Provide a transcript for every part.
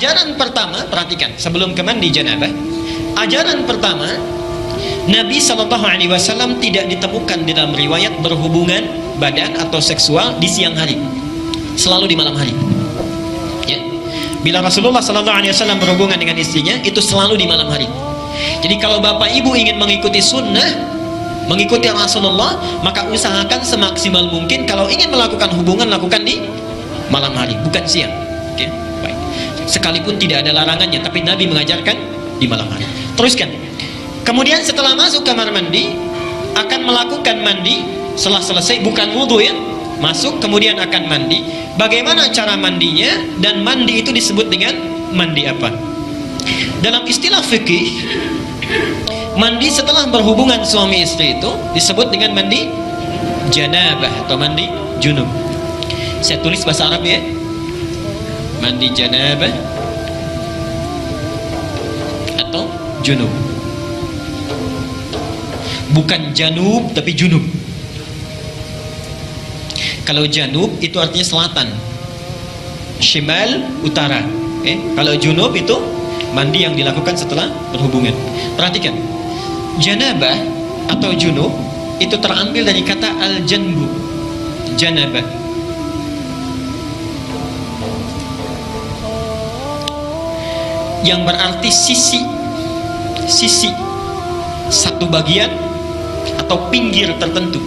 Ajaran pertama, perhatikan, sebelum ke mandi janabah, ajaran pertama, Nabi SAW tidak ditemukan di dalam riwayat berhubungan badan atau seksual di siang hari, selalu di malam hari. Ya. Bila Rasulullah SAW berhubungan dengan istrinya, itu selalu di malam hari. Jadi kalau bapak ibu ingin mengikuti sunnah, mengikuti Rasulullah, maka usahakan semaksimal mungkin kalau ingin melakukan hubungan, lakukan di malam hari, bukan siang. Oke, baik. Sekalipun tidak ada larangannya, tapi Nabi mengajarkan di malam hari. Teruskan. Kemudian setelah masuk kamar mandi, akan melakukan mandi. Setelah selesai, bukan wudhu ya, masuk kemudian akan mandi. Bagaimana cara mandinya, dan mandi itu disebut dengan mandi apa? Dalam istilah fikih, mandi setelah berhubungan suami istri itu disebut dengan mandi janabah atau mandi junub. Saya tulis bahasa Arab ya, mandi janabah atau junub. Bukan janub tapi junub. Kalau janub itu artinya selatan, shimal utara. Kalau junub itu mandi yang dilakukan setelah berhubungan. Perhatikan, janabah atau junub itu terambil dari kata al-janbu, janabah. Yang berarti sisi, satu bagian atau pinggir tertentu.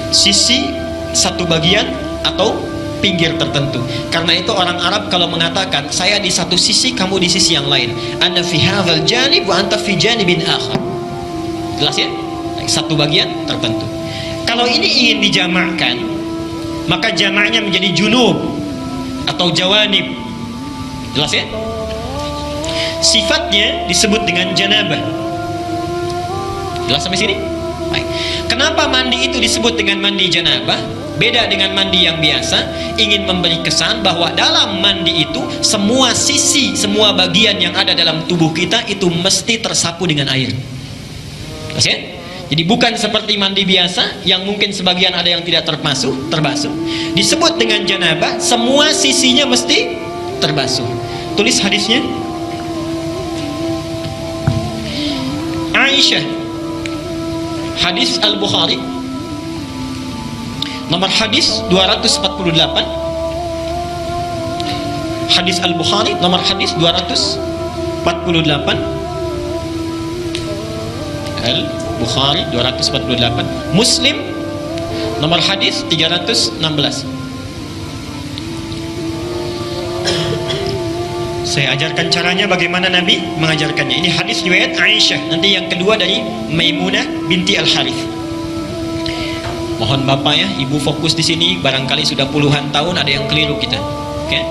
Sisi, satu bagian atau pinggir tertentu. Karena itu orang Arab kalau mengatakan saya di satu sisi, kamu di sisi yang lain, ana fi hadzal janib wa anta fi janibin akhar. Jelas ya? Satu bagian tertentu. Kalau ini ingin dijamakkan, maka jamaknya menjadi junub atau jawanib. Jelas ya? Sifatnya disebut dengan janabah. Jelas sampai sini? Baik. Kenapa mandi itu disebut dengan mandi janabah? Beda dengan mandi yang biasa, ingin memberi kesan bahwa dalam mandi itu semua sisi, semua bagian yang ada dalam tubuh kita itu mesti tersapu dengan air. Jelas ya? Jadi bukan seperti mandi biasa yang mungkin sebagian ada yang tidak terbasuh. Disebut dengan janabah, semua sisinya mesti terbasuh. Tulis hadisnya. Aisyah, hadis Al-Bukhari, nomor hadis 248. Hadis Al-Bukhari nomor hadis 248. Al-Bukhari 248. Muslim nomor hadis 316. Saya ajarkan caranya bagaimana Nabi mengajarkannya. Ini hadis riwayat Aisyah. Nanti yang kedua dari Maimunah binti Al-Harith. Mohon Bapak ya, Ibu fokus di sini. Barangkali sudah puluhan tahun ada yang keliru kita. Oke.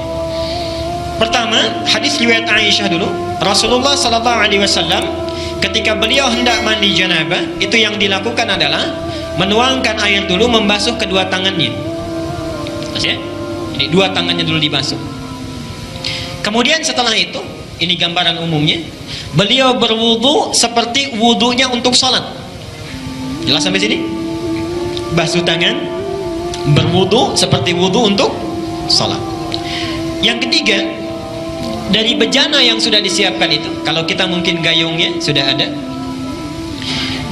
Pertama, hadis riwayat Aisyah dulu. Rasulullah SAW ketika beliau hendak mandi janabah, itu yang dilakukan adalah menuangkan air dulu, membasuh kedua tangannya. Mas ya? Jadi dua tangannya dulu dibasuh. Kemudian setelah itu, ini gambaran umumnya, beliau berwudu seperti wudunya untuk sholat. Jelas sampai sini? Basuh tangan, berwudu seperti wudu untuk sholat. Yang ketiga, dari bejana yang sudah disiapkan itu, kalau kita mungkin gayungnya sudah ada,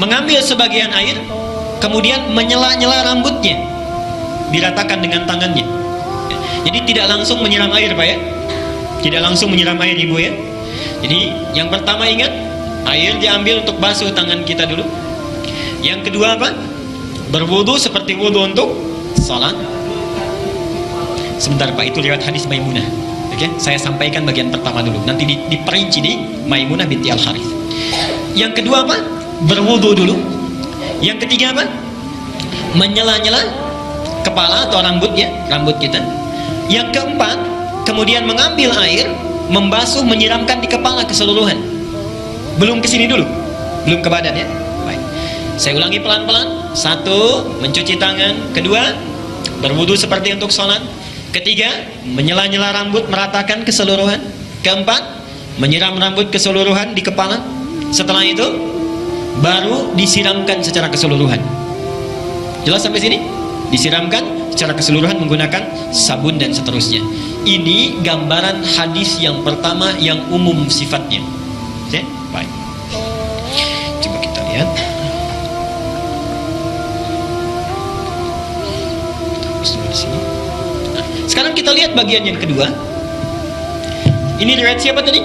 mengambil sebagian air, kemudian menyela-nyela rambutnya, diratakan dengan tangannya. Jadi tidak langsung menyiram air Pak ya, tidak langsung menyiram air Ibu ya. Jadi yang pertama ingat, air diambil untuk basuh tangan kita dulu. Yang kedua apa? Berwudu seperti wudu untuk salat. Sebentar Pak, itu lewat hadis Maimunah. Oke, saya sampaikan bagian pertama dulu. Nanti diperinci di Maimunah binti Al-Harith. Yang kedua apa? Berwudu dulu. Yang ketiga apa? Menyela-nyela kepala atau rambut ya, rambut kita. Yang keempat, kemudian mengambil air, membasuh, menyiramkan di kepala keseluruhan. Belum ke sini dulu, belum ke badan ya. Baik. Saya ulangi pelan-pelan. Satu, mencuci tangan. Kedua, berwudu seperti untuk sholat. Ketiga, menyela-nyela rambut, meratakan keseluruhan. Keempat, menyiram rambut keseluruhan di kepala. Setelah itu, baru disiramkan secara keseluruhan. Jelas sampai sini? Disiramkan secara keseluruhan menggunakan sabun dan seterusnya. Ini gambaran hadis yang pertama yang umum sifatnya. Oke, baik. Coba kita lihat. Sekarang kita lihat bagian yang kedua. Ini riwayat siapa tadi?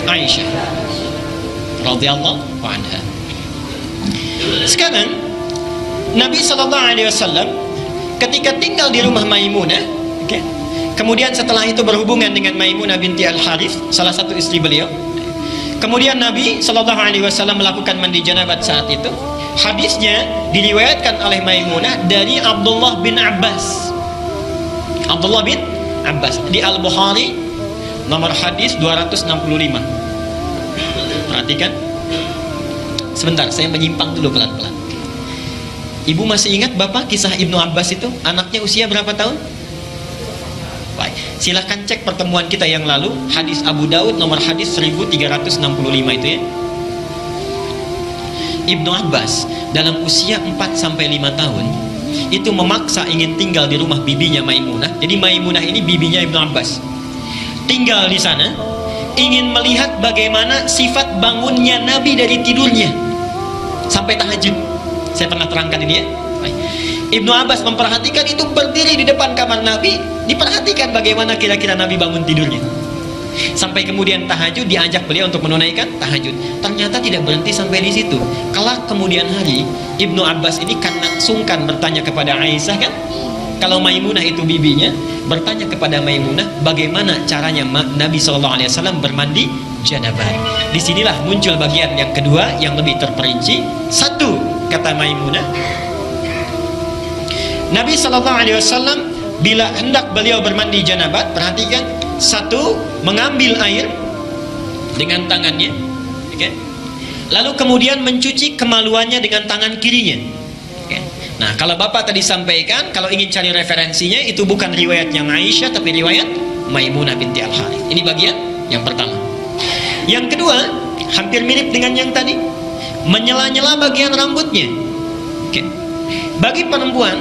Aisyah radhiyallahu anha. Sekarang Nabi SAW ketika tinggal di rumah Maimunah, okay, kemudian setelah itu berhubungan dengan Maimunah binti Al-Harith, salah satu istri beliau. Kemudian Nabi SAW melakukan mandi janabat saat itu. Hadisnya diriwayatkan oleh Maimunah dari Abdullah bin Abbas. Abdullah bin Abbas di Al-Bukhari nomor hadis 265. Perhatikan. Sebentar, saya menyimpang dulu pelan-pelan. Ibu masih ingat Bapak kisah Ibnu Abbas itu? Anaknya usia berapa tahun? Baik, silahkan cek pertemuan kita yang lalu, hadis Abu Daud nomor hadis 1365 itu ya. Ibnu Abbas dalam usia 4-5 tahun itu memaksa ingin tinggal di rumah bibinya Maimunah. Jadi Maimunah ini bibinya Ibnu Abbas. Tinggal di sana, ingin melihat bagaimana sifat bangunnya Nabi dari tidurnya sampai tahajud. Saya pernah terangkan ini ya. Ibnu Abbas memperhatikan itu, berdiri di depan kamar Nabi, diperhatikan bagaimana kira-kira Nabi bangun tidurnya. Sampai kemudian tahajud, diajak beliau untuk menunaikan tahajud. Ternyata tidak berhenti sampai di situ. Kelak kemudian hari, Ibnu Abbas ini karena sungkan bertanya kepada Aisyah kan, kalau Maimunah itu bibinya, bertanya kepada Maimunah bagaimana caranya Nabi SAW bermandi janabat. Disinilah muncul bagian yang kedua yang lebih terperinci. Satu, kata Maimunah, Nabi SAW bila hendak beliau bermandi janabat, perhatikan, satu, mengambil air dengan tangannya, okay? Lalu kemudian mencuci kemaluannya dengan tangan kirinya, okay? Nah, kalau Bapak tadi sampaikan, kalau ingin cari referensinya, itu bukan riwayat yang Aisyah, tapi riwayat Maimunah binti Al-Harith. Ini bagian yang pertama. Yang kedua, hampir mirip dengan yang tadi, menyela-nyela bagian rambutnya, okay? Bagi perempuan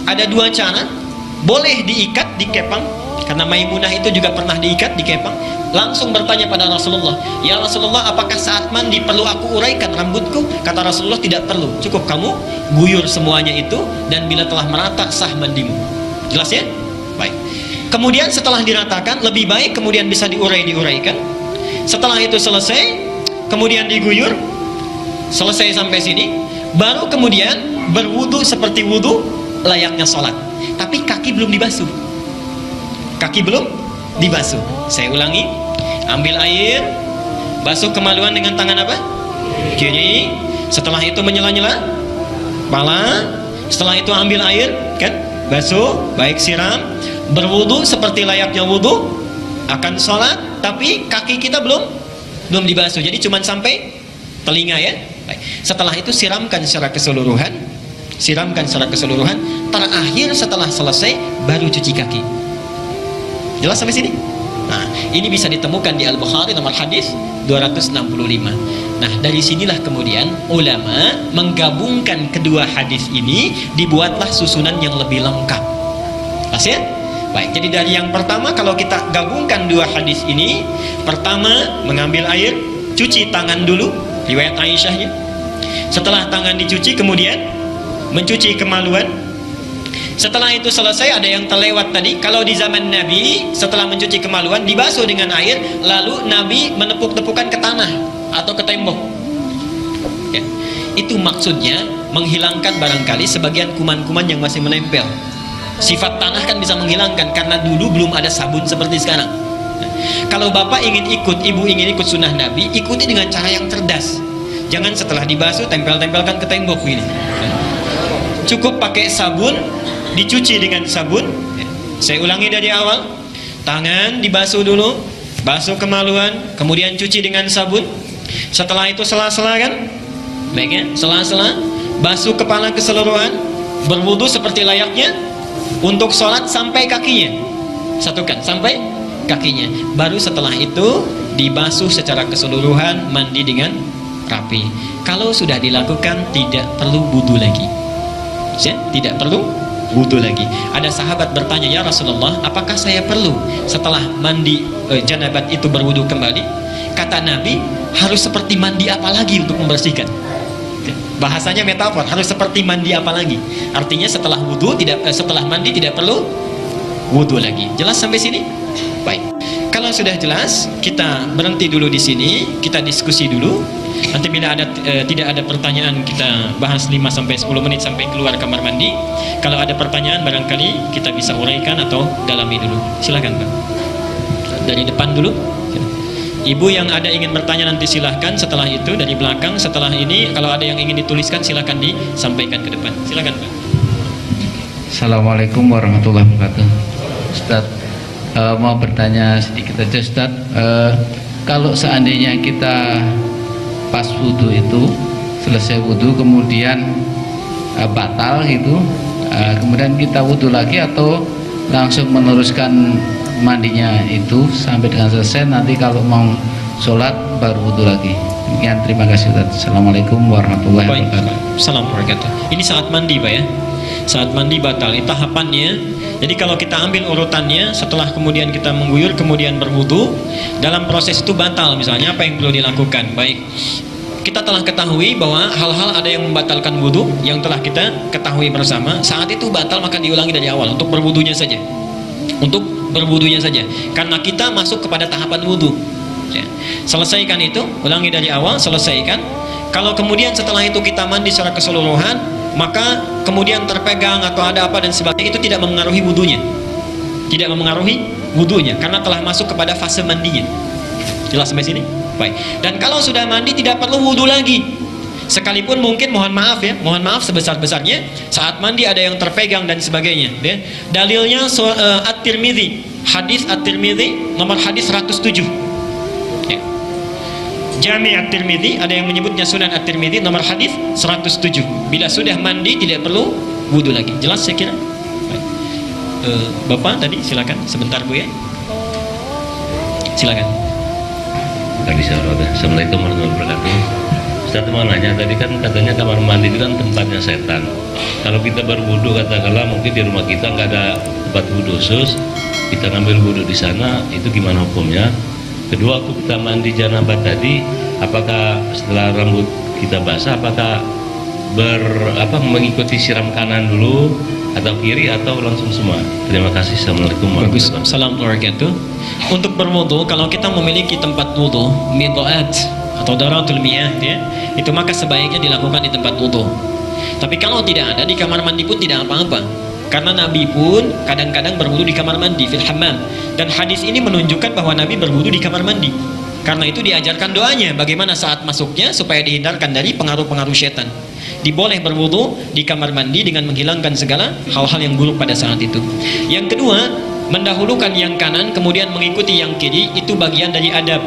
ada dua cara. Boleh diikat, dikepang, karena Maimunah itu juga pernah diikat, dikepang. Langsung bertanya pada Rasulullah, ya Rasulullah, apakah saat mandi perlu aku uraikan rambutku? Kata Rasulullah, tidak perlu, cukup kamu guyur semuanya itu, dan bila telah merata sah mandimu. Jelas ya? Baik. Kemudian setelah diratakan, lebih baik kemudian bisa diuraikan. Setelah itu selesai, kemudian diguyur, selesai sampai sini, baru kemudian berwudu seperti wudu layaknya sholat. Tapi kaki belum dibasuh. Kaki belum dibasuh. Saya ulangi, ambil air, basuh kemaluan dengan tangan apa? Kiri. Setelah itu menyela-nyela kepala. Setelah itu ambil air, kan? Basuh, baik siram, berwudu seperti layaknya wudu akan sholat, tapi kaki kita belum dibasuh. Jadi cuma sampai telinga ya. Baik. Setelah itu siramkan secara keseluruhan. Terakhir setelah selesai baru cuci kaki. Jelas sampai sini? Nah, ini bisa ditemukan di Al-Bukhari nomor hadis 265. Nah, dari sinilah kemudian ulama menggabungkan kedua hadis ini, dibuatlah susunan yang lebih lengkap. Pas ya? Baik, jadi dari yang pertama kalau kita gabungkan dua hadis ini, pertama mengambil air, cuci tangan dulu, riwayat Aisyahnya. Setelah tangan dicuci kemudian mencuci kemaluan. Setelah itu selesai, ada yang terlewat tadi, kalau di zaman Nabi setelah mencuci kemaluan dibasuh dengan air, lalu Nabi menepuk-tepukan ke tanah atau ke tembok ya. Itu maksudnya menghilangkan barangkali sebagian kuman-kuman yang masih menempel. Sifat tanah kan bisa menghilangkan, karena dulu belum ada sabun seperti sekarang. Kalau Bapak ingin ikut, Ibu ingin ikut sunnah Nabi, ikuti dengan cara yang cerdas. Jangan setelah dibasuh tempel-tempelkan ke tembok ini. Cukup pakai sabun, dicuci dengan sabun. Saya ulangi dari awal, tangan dibasuh dulu, basuh kemaluan, kemudian cuci dengan sabun. Setelah itu sela-sela kan, baik ya, sela-sela, basuh kepala keseluruhan, berwudu seperti layaknya untuk sholat sampai kakinya, satukan sampai kakinya. Baru setelah itu dibasuh secara keseluruhan, mandi dengan rapi. Kalau sudah dilakukan, tidak perlu wudu lagi. Ya, tidak perlu wudu lagi. Ada sahabat bertanya, ya Rasulullah, apakah saya perlu setelah mandi janabat itu berwudu kembali? Kata Nabi, harus seperti mandi apa lagi untuk membersihkan? Bahasanya metafor, harus seperti mandi apa lagi? Artinya setelah wudu setelah mandi tidak perlu wudu lagi. Jelas sampai sini? Baik. Kalau sudah jelas, kita berhenti dulu di sini, kita diskusi dulu. Nanti bila ada tidak ada pertanyaan, kita bahas 5 sampai 10 menit sampai keluar kamar mandi. Kalau ada pertanyaan barangkali kita bisa uraikan atau dalami dulu. Silakan, Pak. Dari depan dulu. Ibu yang ada ingin bertanya nanti silahkan. Setelah itu dari belakang. Setelah ini kalau ada yang ingin dituliskan silahkan disampaikan ke depan. Silakan, Pak. Assalamualaikum warahmatullahi wabarakatuh. Ustaz, mau bertanya sedikit aja Ustaz. Kalau seandainya kita pas wudhu itu, selesai wudhu kemudian batal gitu, kemudian kita wudhu lagi atau langsung meneruskan mandinya itu sampai dengan selesai, nanti kalau mau sholat baru wudhu lagi. Demikian, terima kasih Ustaz. Assalamualaikum warahmatullahi wabarakatuh. Assalamualaikum warahmatullahi wabarakatuh. Ini saat mandi, Pak ya. Saat mandi batal, ini tahapannya. Jadi kalau kita ambil urutannya, setelah kemudian kita mengguyur kemudian berwudu, dalam proses itu batal misalnya, apa yang perlu dilakukan? Baik, kita telah ketahui bahwa hal-hal ada yang membatalkan wudu yang telah kita ketahui bersama. Saat itu batal maka diulangi dari awal untuk berwudunya saja. Untuk berwudunya saja, karena kita masuk kepada tahapan wudu ya. Selesaikan itu, ulangi dari awal, selesaikan. Kalau kemudian setelah itu kita mandi secara keseluruhan, maka kemudian terpegang atau ada apa dan sebagainya, itu tidak mempengaruhi wudunya. Tidak mempengaruhi wudunya karena telah masuk kepada fase mandinya. Jelas sampai sini? Baik. Dan kalau sudah mandi tidak perlu wudu lagi. Sekalipun mungkin mohon maaf ya, mohon maaf sebesar-besarnya saat mandi ada yang terpegang dan sebagainya ya. Dalilnya At-Tirmidzi, hadis At-Tirmidzi nomor hadis 107 ya. Jami' At-Tirmidzi, ada yang menyebutnya Sunan At-Tirmidzi nomor hadis 107. Bila sudah mandi tidak perlu wudu lagi. Jelas saya kira? Baik. Bapak tadi silakan sebentar Bu ya. Silakan. Assalamualaikum warahmatullahi wabarakatuh. Ustaz mau nanya, tadi kan katanya kamar mandi itu kan tempatnya setan. Kalau kita berwudu katakanlah mungkin di rumah kita nggak ada tempat wudu khusus, kita ngambil wudu di sana, itu gimana hukumnya? Kedua, waktu kita mandi janabat tadi, apakah setelah rambut kita basah, apakah mengikuti siram kanan dulu atau kiri atau langsung semua? Terima kasih. Assalamualaikum warahmatullahi wabarakatuh. Assalamualaikum. Untuk berwudu, kalau kita memiliki tempat wudu, midoat atau daratul miyah ya, itu maka sebaiknya dilakukan di tempat wudu. Tapi kalau tidak ada, di kamar mandi pun tidak apa-apa. Karena Nabi pun kadang-kadang berwudu di kamar mandi, fil hammam. Dan hadis ini menunjukkan bahwa Nabi berwudu di kamar mandi. Karena itu diajarkan doanya bagaimana saat masuknya supaya dihindarkan dari pengaruh-pengaruh setan. Diboleh berwudu di kamar mandi dengan menghilangkan segala hal-hal yang buruk pada saat itu. Yang kedua, mendahulukan yang kanan kemudian mengikuti yang kiri, itu bagian dari adab.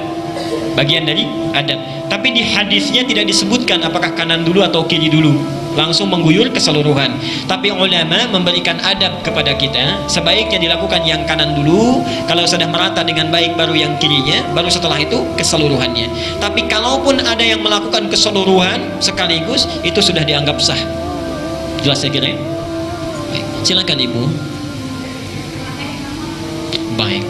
Bagian dari adab. Tapi di hadisnya tidak disebutkan apakah kanan dulu atau kiri dulu, langsung mengguyur keseluruhan. Tapi ulama memberikan adab kepada kita, sebaiknya dilakukan yang kanan dulu, kalau sudah merata dengan baik baru yang kirinya, baru setelah itu keseluruhannya. Tapi kalaupun ada yang melakukan keseluruhan sekaligus, itu sudah dianggap sah. Jelas saya kira ya? Baik. Silakan Ibu. Baik.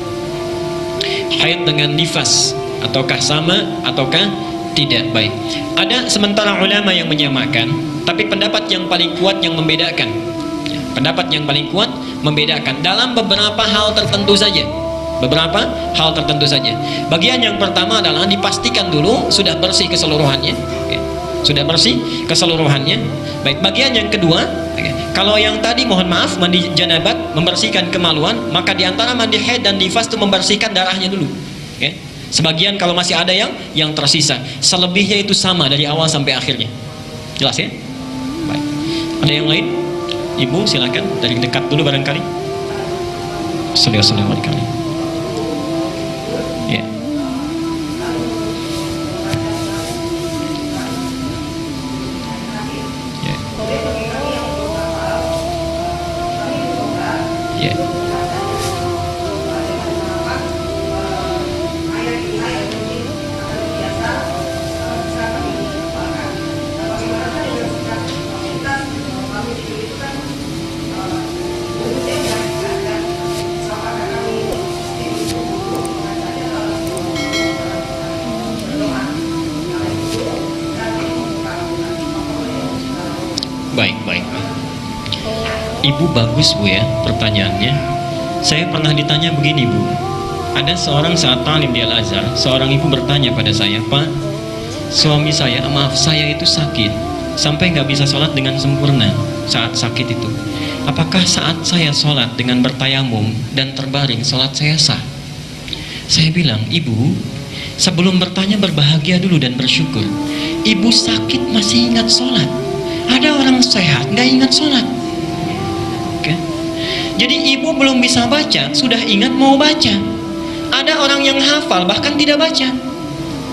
Haid dengan nifas, ataukah sama ataukah tidak? Baik. Ada sementara ulama yang menyamakan, tapi pendapat yang paling kuat yang membedakan. Pendapat yang paling kuat membedakan dalam beberapa hal tertentu saja. Beberapa hal tertentu saja. Bagian yang pertama adalah dipastikan dulu sudah bersih keseluruhannya. Sudah bersih keseluruhannya. Baik. Bagian yang kedua, kalau yang tadi mohon maaf mandi janabat membersihkan kemaluan, maka diantara mandi haid dan nifas itu membersihkan darahnya dulu. Sebagian kalau masih ada yang tersisa, selebihnya itu sama dari awal sampai akhirnya. Jelas ya? Baik. Ada yang lain? Ibu silakan dari dekat dulu barangkali. Assalamualaikum warahmatullahi wabarakatuh. Ya. Ya. Ya. Ibu bagus Bu ya pertanyaannya. Saya pernah ditanya begini Bu. Ada seorang saat talim di Al-Azhar, seorang ibu bertanya pada saya, Pak, suami saya, maaf saya itu sakit sampai nggak bisa sholat dengan sempurna saat sakit itu. Apakah saat saya sholat dengan bertayamum dan terbaring, sholat saya sah? Saya bilang, Ibu, sebelum bertanya berbahagia dulu dan bersyukur. Ibu sakit masih ingat sholat. Ada orang sehat nggak ingat sholat. Oke? Jadi ibu belum bisa baca, sudah ingat mau baca. Ada orang yang hafal bahkan tidak baca.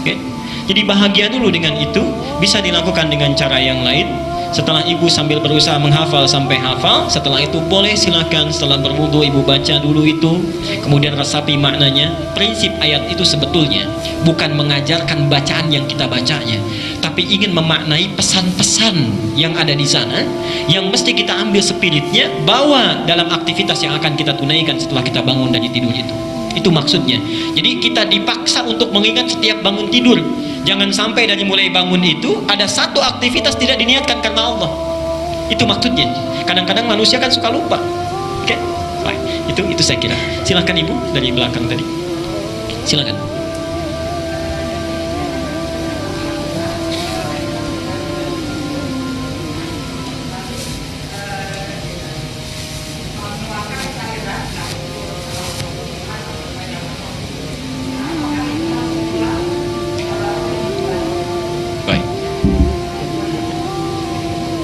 Oke? Jadi bahagia dulu dengan itu. Bisa dilakukan dengan cara yang lain. Setelah ibu sambil berusaha menghafal sampai hafal, setelah itu boleh silakan setelah berwudu ibu baca dulu itu, kemudian resapi maknanya. Prinsip ayat itu sebetulnya bukan mengajarkan bacaan yang kita bacanya, tapi ingin memaknai pesan-pesan yang ada di sana, yang mesti kita ambil spiritnya, bawa dalam aktivitas yang akan kita tunaikan setelah kita bangun dari tidur itu. Itu maksudnya. Jadi kita dipaksa untuk mengingat setiap bangun tidur. Jangan sampai dari mulai bangun itu ada satu aktivitas tidak diniatkan karena Allah. Itu maksudnya. Kadang-kadang manusia kan suka lupa. Oke? Baik. Itu saya kira. Silakan Ibu dari belakang tadi. Silakan.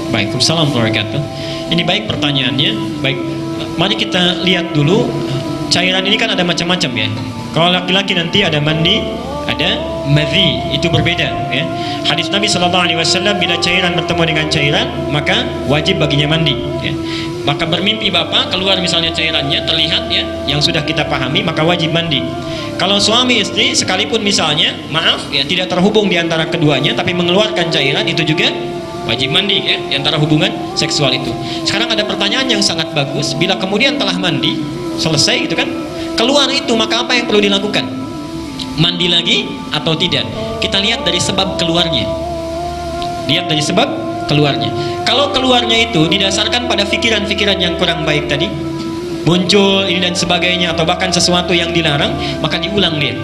Waalaikumsalam warahmatullahi wabarakatuh. Ini baik pertanyaannya. Baik, mari kita lihat dulu. Cairan ini kan ada macam-macam ya. Kalau laki-laki nanti ada mandi, ada madhi, itu berbeda ya. Hadis Nabi SAW, bila cairan bertemu dengan cairan, maka wajib baginya mandi ya. Maka bermimpi bapak keluar misalnya cairannya terlihat ya, yang sudah kita pahami, maka wajib mandi. Kalau suami istri sekalipun misalnya maaf ya tidak terhubung di antara keduanya tapi mengeluarkan cairan, itu juga wajib mandi ya, di antara hubungan seksual itu. Sekarang ada pertanyaan yang sangat bagus. Bila kemudian telah mandi, selesai gitu kan, keluar itu, maka apa yang perlu dilakukan? Mandi lagi atau tidak? Kita lihat dari sebab keluarnya. Lihat dari sebab keluarnya. Kalau keluarnya itu didasarkan pada pikiran-pikiran yang kurang baik tadi, muncul ini dan sebagainya, atau bahkan sesuatu yang dilarang, maka diulang dia.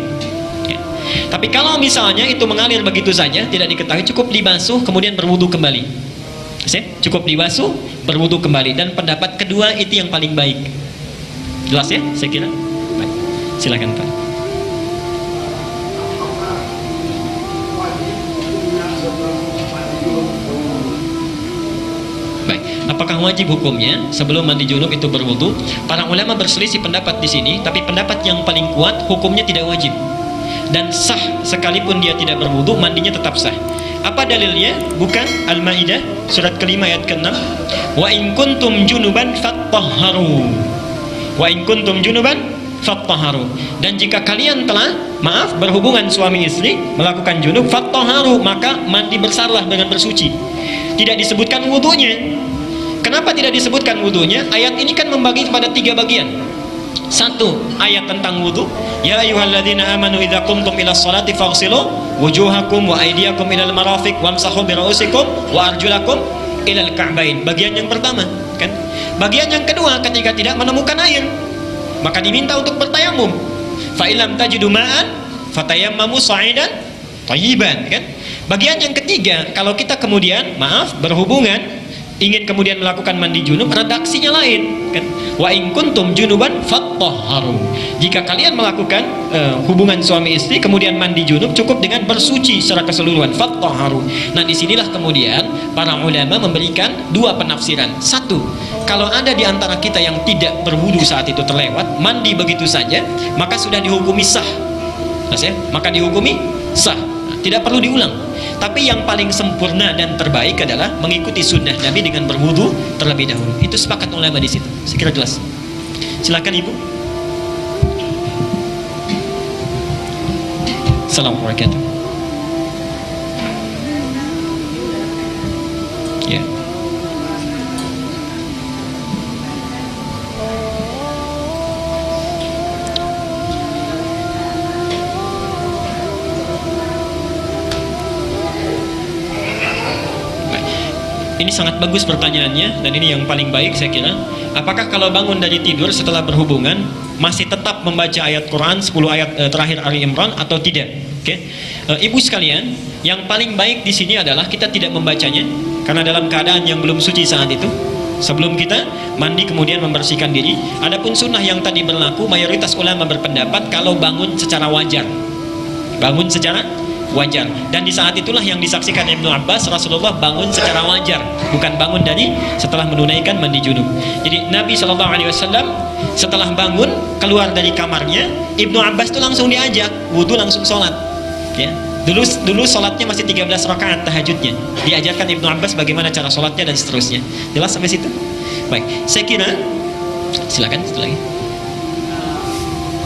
Tapi kalau misalnya itu mengalir begitu saja, tidak diketahui, cukup dibasuh kemudian berwudu kembali. Cukup dibasuh, berwudu kembali. Dan pendapat kedua itu yang paling baik. Jelas ya, saya kira. Baik. Silakan Pak. Baik. Apakah wajib hukumnya sebelum mandi junub itu berwudu? Para ulama berselisih pendapat di sini, tapi pendapat yang paling kuat hukumnya tidak wajib. Dan sah sekalipun dia tidak berwudu, mandinya tetap sah. Apa dalilnya? Bukan Al-Maidah surat kelima ayat ke-6. Wa in kuntum junuban fattahharu. Wa in kuntum junuban fattahharu. Dan jika kalian telah berhubungan suami istri, melakukan junub, fattahharu, maka mandi besarlah dengan bersuci. Tidak disebutkan wudunya. Kenapa tidak disebutkan wudunya? Ayat ini kan membagi kepada 3 bagian. Satu, ayat tentang wudu. Ya ayyuhalladzina amanu idza qumtum ila sholati faghsilu wujuhakum wa aydiyakum ilal marafiq wamsahu bi ra'usikum wa arjulakum ilal ka'bain. Bagian yang pertama, kan? Bagian yang kedua, ketika tidak menemukan air, maka diminta untuk bertayamum. Fa illam tajidu ma'an fatayammamu sa'idan thayyiban, kan? Bagian yang ketiga, kalau kita kemudian berhubungan, ingin kemudian melakukan mandi junub, redaksinya lain kan? Wa in kuntum junuban fattahharu. Jika kalian melakukan hubungan suami istri kemudian mandi junub, cukup dengan bersuci secara keseluruhan, fattahharu. Nah, disinilah kemudian para ulama memberikan 2 penafsiran. Satu, kalau ada di antara kita yang tidak berwudu saat itu terlewat, mandi begitu saja, maka sudah dihukumi sah. Maka dihukumi sah, tidak perlu diulang. Tapi yang paling sempurna dan terbaik adalah mengikuti sunnah Nabi dengan berwudu terlebih dahulu. Itu sepakat ulama di situ. Saya kira jelas. Silakan Ibu. Assalamualaikum warahmatullahi wabarakatuh. Ya. Ini sangat bagus pertanyaannya, dan ini yang paling baik saya kira. apakah kalau bangun dari tidur setelah berhubungan masih tetap membaca ayat Quran 10 ayat terakhir Ali Imran atau tidak? Oke. Ibu sekalian, yang paling baik di sini adalah kita tidak membacanya karena dalam keadaan yang belum suci saat itu. Sebelum kita mandi kemudian membersihkan diri. Adapun sunnah yang tadi berlaku, mayoritas ulama berpendapat kalau bangun secara wajar. Bangun secara wajar. Dan di saat itulah yang disaksikan Ibnu Abbas, Rasulullah bangun secara wajar, bukan bangun dari setelah menunaikan mandi junub. Jadi Nabi SAW setelah bangun keluar dari kamarnya, Ibnu Abbas itu langsung diajak wudu, langsung sholat. Ya. Dulu sholatnya masih 13 rakaat tahajudnya. Diajarkan Ibnu Abbas bagaimana cara sholatnya dan seterusnya. Jelas sampai situ? Baik, saya kira silakan satu lagi.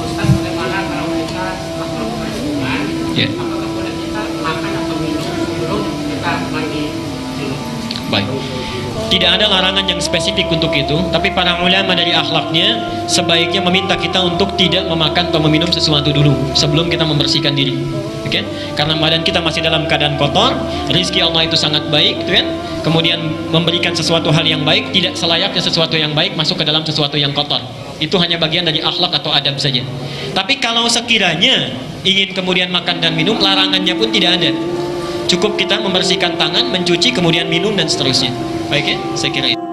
Ustaz, bagaimana kalau kita melakukan hubungan? Ya. Apakah boleh kita makan atau minum sebelum kita mandi junub? Baik. Tidak ada larangan yang spesifik untuk itu, tapi para ulama dari akhlaknya sebaiknya meminta kita untuk tidak memakan atau meminum sesuatu dulu sebelum kita membersihkan diri. Oke? Karena badan kita masih dalam keadaan kotor, rizki Allah itu sangat baik, kan? Kemudian memberikan sesuatu hal yang baik, tidak selayaknya sesuatu yang baik masuk ke dalam sesuatu yang kotor. Itu hanya bagian dari akhlak atau adab saja. Tapi kalau sekiranya ingin kemudian makan dan minum, larangannya pun tidak ada. Cukup kita membersihkan tangan, mencuci, kemudian minum dan seterusnya. Baik ya, saya kira itu.